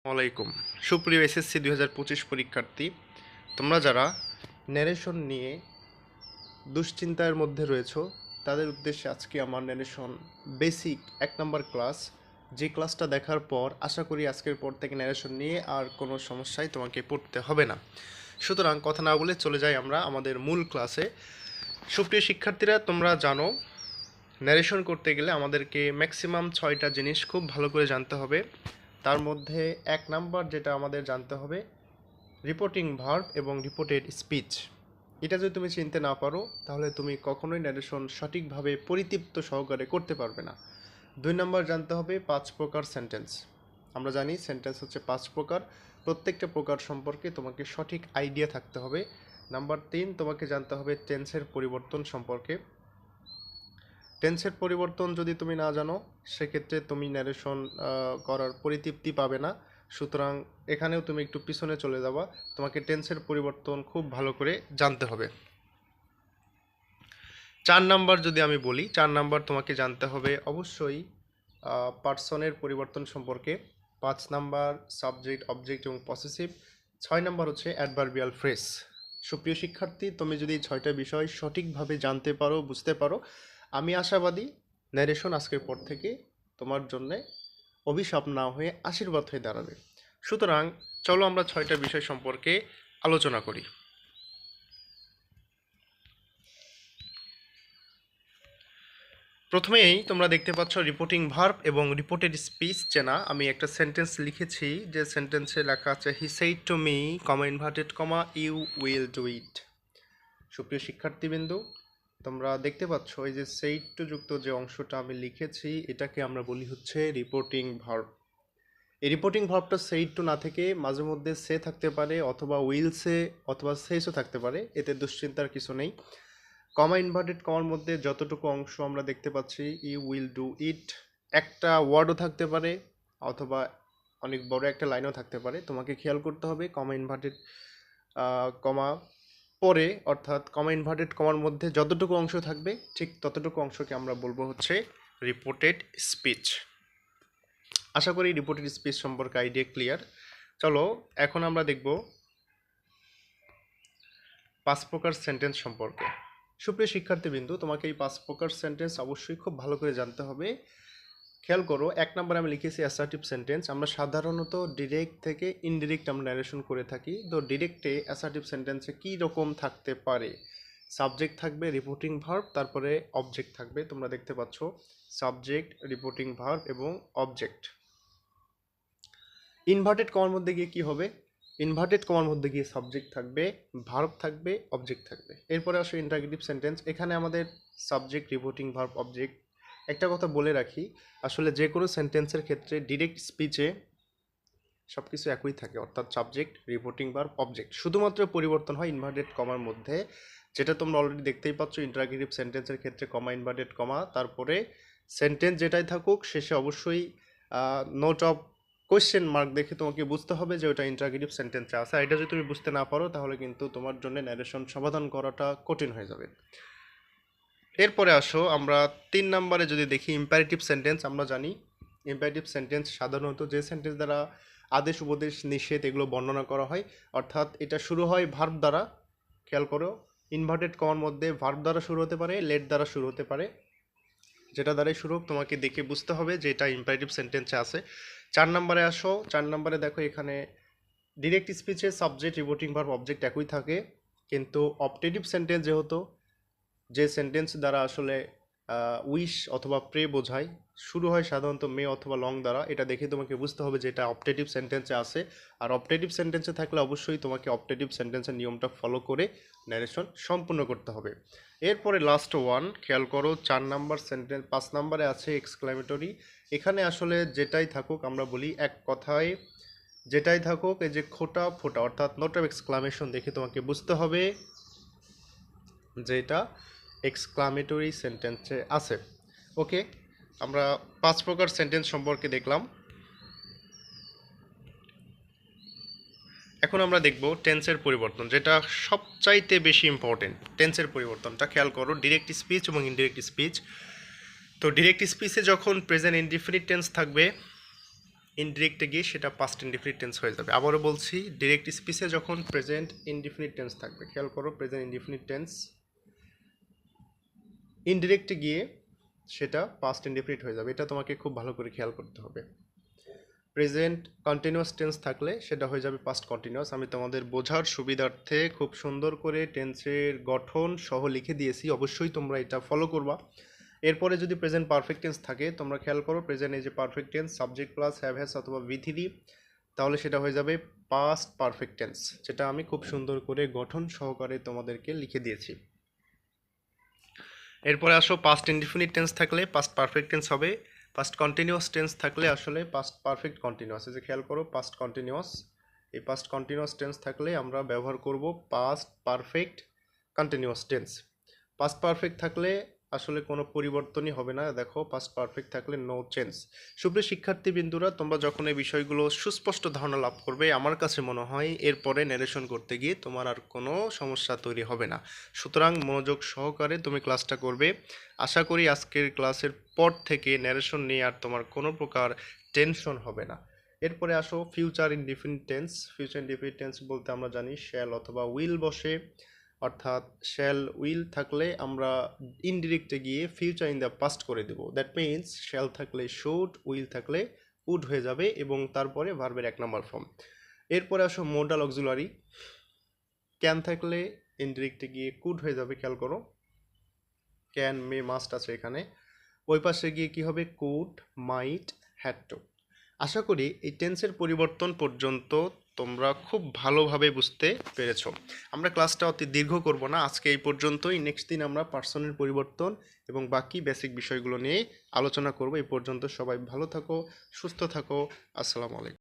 ওয়ালাইকুম সুপ্রিয় এসএসসি 2025 পরীক্ষার্থী, তোমরা যারা ন্যারেশন নিয়ে দুশ্চিন্তার মধ্যে রয়েছো তাদের উদ্দেশ্যে আজকে আমার ন্যারেশন বেসিক 1 নম্বর ক্লাস, যে ক্লাসটা দেখার পর আশা করি আজকের পর থেকে ন্যারেশন নিয়ে আর কোনো সমস্যায় তোমাকে পড়তে হবে না। সুতরাং কথা না বলে চলে যাই আমরা আমাদের মূল ক্লাসে। সুপ্রিয় শিক্ষার্থীরা, তোমরা জানো ন্যারেশন করতে গেলে আমাদেরকে ম্যাক্সিমাম 6টা জিনিস খুব ভালো করে জানতে হবে। তার মধ্যে 1 নম্বর যেটা আমাদের জানতে হবে, রিপোর্টিং ভার্ব এবং রিপোর্টেড স্পিচ। এটা যদি তুমি চিনতে না পারো তাহলে তুমি কখনোই ন্যারেশন সঠিকভাবে পরিতৃপ্ত সহকারে করতে পারবে না। 2 নম্বর জানতে হবে 5 প্রকার সেন্টেন্স। আমরা জানি সেন্টেন্স হচ্ছে 5 প্রকার, প্রত্যেকটা প্রকার সম্পর্কে তোমাকে সঠিক আইডিয়া থাকতে হবে। নাম্বার 3, তোমাকে জানতে হবে টেন্সের পরিবর্তন সম্পর্কে। টেন্সের পরিবর্তন যদি তুমি না জানো সেক্ষেত্রে তুমি ন্যারেশন করার পরিতৃপ্তি পাবে না। সুতরাং এখানেও তুমি একটু পিছনে চলে যাবা, তোমাকে টেন্সের পরিবর্তন খুব ভালো করে জানতে হবে। 4 নম্বর যদি আমি বলি, 4 নম্বর তোমাকে জানতে হবে অবশ্যই পার্সনের পরিবর্তন সম্পর্কে। 5 নম্বর সাবজেক্ট, অবজেক্ট এবং পসেসিভ। 6 নম্বর হচ্ছে অ্যাডভার্বিয়াল ফ্রেজ। সুপ্রিয় শিক্ষার্থী, তুমি যদি 6টা বিষয় সঠিকভাবে জানতে পারো, বুঝতে পারো, আমি আশাবাদী ন্যারেশন আজকের পর থেকে তোমার জন্যে অভিশাপ না হয়ে আশীর্বাদ হয়ে দাঁড়াবে। সুতরাং চলো আমরা 6টা বিষয় সম্পর্কে আলোচনা করি। প্রথমেই তোমরা দেখতে পাচ্ছ রিপোর্টিং ভার্ব এবং রিপোর্টেড স্পিচ চেনা। আমি একটা সেন্টেন্স লিখেছি, যে সেন্টেন্সে লেখা আছে he said to me, comma inverted comma, you will do it. সুপ্রিয় শিক্ষার্থীবৃন্দু, তোমরা দেখতে পাচ্ছ এই যে সেইড টু যুক্ত যে অংশটা আমি লিখেছি এটাকে আমরা বলি হচ্ছে রিপোর্টিং ভার্ব। এই রিপোর্টিং ভার্বটা সেইড টু না থেকে মাঝে মধ্যে সে থাকতে পারে, অথবা উইল সে, অথবা সেসও থাকতে পারে, এতে দুশ্চিন্তার কিছু নেই। কমা ইনভার্টেড কমার মধ্যে যতটুকু অংশ আমরা দেখতে পাচ্ছি ইউ উইল ডু ইট, একটা ওয়ার্ডও থাকতে পারে অথবা অনেক বড় একটা লাইনও থাকতে পারে। তোমাকে খেয়াল করতে হবে কমা ইনভার্টেড কমা পরে, অর্থাৎ কমা ইনভার্টেড কমার মধ্যে যতটুকু অংশ থাকবে ঠিক ততটুকু অংশকে আমরা বলবো হচ্ছে রিপোর্টেড স্পিচ। আশা করি রিপোর্টেড স্পিচ সম্পর্কে আইডিয়া ক্লিয়ার। চলো এখন আমরা দেখব 5 প্রকার সেন্টেন্স সম্পর্কে। সুপ্রিয় শিক্ষার্থীবৃন্দু, তোমাকে এই 5 প্রকার সেন্টেন্স অবশ্যই খুব ভালো করে জানতে হবে। খেয়াল করো, 1 নম্বরে আমি লিখেছি অ্যাসার্টিভ সেন্টেন্স। আমরা সাধারণত ডিরেক্ট থেকে ইনডিরেক্ট আমরা ন্যারেশন করে থাকি। তো ডিরেক্টে অ্যাসার্টিভ সেন্টেন্সে কী রকম থাকতে পারে? সাবজেক্ট থাকবে, রিপোর্টিং ভার্ব, তারপরে অবজেক্ট থাকবে। তোমরা দেখতে পাচ্ছ সাবজেক্ট, রিপোর্টিং ভার্ব এবং অবজেক্ট। ইনভার্টেড কমার মধ্যে গিয়ে কি হবে? ইনভার্টেড কমার মধ্যে গিয়ে সাবজেক্ট থাকবে, ভার্ব থাকবে, অবজেক্ট থাকবে। এরপরে আসো ইন্টারগেটিভ সেন্টেন্স। এখানে আমাদের সাবজেক্ট, রিপোর্টিং ভার্ব, অবজেক্ট। একটা কথা বলে রাখি, আসলে যে কোনো সেন্টেন্সের ক্ষেত্রে ডিরেক্ট স্পিচে সব কিছু একই থাকে, অর্থাৎ সাবজেক্ট, রিপোর্টিং ভার্ব, অবজেক্ট। শুধুমাত্র পরিবর্তন হয় ইনভার্টেড কমার মধ্যে, যেটা তোমরা অলরেডি দেখতেই পাচ্ছ। ইন্টারগেটিভ সেন্টেন্সের ক্ষেত্রে কমা, ইনভার্টেড কমা, তারপরে সেন্টেন্স যেটাই থাকুক শেষে অবশ্যই নোট অফ কোয়েশ্চেন মার্ক দেখে তোমাকে বুঝতে হবে যে ওটা ইন্টারগেটিভ সেন্টেন্সে আছে। এটা যদি তুমি বুঝতে না পারো তাহলে কিন্তু তোমার জন্য ন্যারেশন সমাধান করাটা কঠিন হয়ে যাবে। এরপরে আসো আমরা 3 নম্বরে যদি দেখি ইম্পারেটিভ সেন্টেন্স। আমরা জানি ইম্পারেটিভ সেন্টেন্স সাধারণত যে সেন্টেন্স দ্বারা আদেশ, উপদেশ, নিষেধ এগুলো বর্ণনা করা হয়, অর্থাৎ এটা শুরু হয় ভার্ব দ্বারা। খেয়াল করো, ইনভার্টেড কমার মধ্যে ভার্ব দ্বারা শুরু হতে পারে, লেট দ্বারা শুরু হতে পারে। যেটা দ্বারাই শুরু হোক তোমাকে দেখে বুঝতে হবে যে এটা ইম্পারেটিভ সেন্টেন্সে আছে। 4 নম্বরে আসো। 4 নম্বরে দেখো এখানে ডিরেক্ট স্পিচে সাবজেক্ট, রিপোর্টিং ভার্ব, অবজেক্ট একই থাকে, কিন্তু অপটেটিভ সেন্টেন্স যেহেতু, যে সেন্টেন্স দ্বারা আসলে উইশ অথবা প্রে বোঝায়, শুরু হয় সাধারণত মে অথবা লং দ্বারা। এটা দেখে তোমাকে বুঝতে হবে যে এটা অপটেটিভ সেন্টেন্সে আছে। আর অপটেটিভ সেন্টেন্সে থাকলে অবশ্যই তোমাকে অপটেটিভ সেন্টেন্সের নিয়মটা ফলো করে ন্যারেশন সম্পূর্ণ করতে হবে। এরপরে লাস্ট ওয়ান, খেয়াল করো 4 নম্বর সেন্টেন্স। 5 নম্বরে আছে এক্সক্লামেটরি। এখানে আসলে যেটাই থাকুক, আমরা বলি এক কথায় যেটাই থাকুক, এই যে খোটা ফোটা অর্থাৎ নোট অফ এক্সক্লামেশন দেখে তোমাকে বুঝতে হবে যে এটা এক্সক্লামেটরি সেন্টেন্সে আছে। ওকে, আমরা 5 প্রকার সেন্টেন্স সম্পর্কে দেখলাম। এখন আমরা দেখব টেন্সের পরিবর্তন, যেটা সবচাইতে বেশি ইম্পর্টেন্ট। টেন্সের পরিবর্তনটা খেয়াল করো, ডিরেক্ট স্পিচ এবং ইনডিরেক্ট স্পিচ। তো ডিরেক্ট স্পিচে যখন প্রেজেন্ট ইনডিফিনিট টেন্স থাকবে ইনডিরেক্টে গিয়ে সেটা পাস্ট ইনডিফিনিট টেন্স হয়ে যাবে। আবারও বলছি, ডিরেক্ট স্পিচে যখন প্রেজেন্ট ইনডিফিনিট টেন্স থাকবে, খেয়াল করো, প্রেজেন্ট ইনডিফিনিট টেন্স, ইনডিরেক্টে গিয়ে সেটা পাস্ট ইনডিফিনিট হয়ে যাবে। এটা তোমাকে খুব ভালো করে খেয়াল করতে হবে। প্রেজেন্ট কন্টিনিউয়াস টেন্স থাকলে সেটা হয়ে যাবে পাস্ট কন্টিনিউয়াস। আমি তোমাদের বোঝার সুবিধার্থে খুব সুন্দর করে টেন্সের গঠন সহ লিখে দিয়েছি, অবশ্যই তোমরা এটা ফলো করবা। এরপরে যদি প্রেজেন্ট পারফেক্ট টেন্স থাকে, তোমরা খেয়াল করো, প্রেজেন্ট এই যে perfect tense, subject plus have has অথবা ভিথিডি, তাহলে সেটা হয়ে যাবে পাস্ট পারফেক্ট টেন্স, যেটা আমি খুব সুন্দর করে গঠন সহকারে তোমাদেরকে লিখে দিয়েছি। এরপরে আসো, পাস্ট ইনডিফিনিট টেন্স থাকলে পাস্ট পারফেক্ট টেন্স হবে, পাস্ট কন্টিনিউয়াস টেন্স থাকলে আসলে পাস্ট পারফেক্ট কন্টিনিউয়াস। এই যে খেয়াল করো, পাস্ট কন্টিনিউয়াস, এই পাস্ট কন্টিনিউয়াস টেন্স থাকলে আমরা ব্যবহার করব past perfect continuous tense. Past perfect থাকলে আসলে কোনো পরিবর্তনই হবে না, দেখো, পাস্ট পারফেক্ট থাকলে নো চেঞ্জ। সুপ্রিয় শিক্ষার্থীবৃন্দুরা, তোমরা যখন এই বিষয়গুলো সুস্পষ্ট ধারণা লাভ করবে, আমার কাছে মনে হয় এরপরে ন্যারেশন করতে গিয়ে তোমার আর কোনো সমস্যা তৈরি হবে না। সুতরাং মনোযোগ সহকারে তুমি ক্লাসটা করবে। আশা করি আজকের ক্লাসের পর থেকে ন্যারেশন নিয়ে আর তোমার কোনো প্রকার টেনশন হবে না। এরপরে আসো future indefinite tense. Future indefinite tense বলতে আমরা জানি শ্যাল অথবা উইল বসে, অর্থাৎ শ্যাল উইল থাকলে আমরা ইনডিরেক্টে গিয়ে ফিউচার ইন দ্য পাস্ট করে দেব। দ্যাট মিনস শ্যাল থাকলে শুড, উইল থাকলে উড হয়ে যাবে এবং তারপরে ভার্বের 1 নম্বর ফর্ম। এরপরে আসো মোডাল অক্সিলারি। ক্যান থাকলে ইনডিরেক্টে গিয়ে কুড হয়ে যাবে, খেয়াল করো, ক্যান, মে, মাস্ট আছে এখানে। ওই পাশে গিয়ে কি হবে, কুড, মাইট, হ্যাড টু। আশা করি এই টেন্সের পরিবর্তন পর্যন্ত তোমরা খুব ভালোভাবে বুঝতে পেরেছো। আমরা ক্লাসটা অতি দীর্ঘ করব না, আজকে এই পর্যন্তই। নেক্সট দিন আমরা পার্সনের পরিবর্তন এবং বাকি বেসিক বিষয়গুলো নিয়ে আলোচনা করব। এই পর্যন্ত সবাই ভালো থাকো, সুস্থ থাকো। আসসালামু আলাইকুম।